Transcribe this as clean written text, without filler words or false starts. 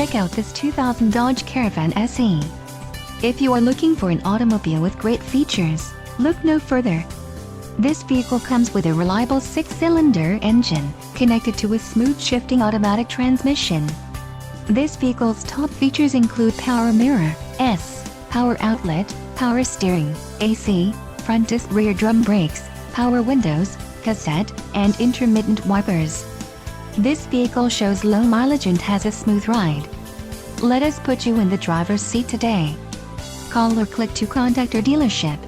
Check out this 2000 Dodge Caravan SE. If you are looking for an automobile with great features, look no further. This vehicle comes with a reliable 6-cylinder engine, connected to a smooth shifting automatic transmission. This vehicle's top features include power mirror, power outlet, power steering, AC, front disc rear drum brakes, power windows, cassette, and intermittent wipers. This vehicle shows low mileage and has a smooth ride. Let us put you in the driver's seat today. Call or click to contact our dealership.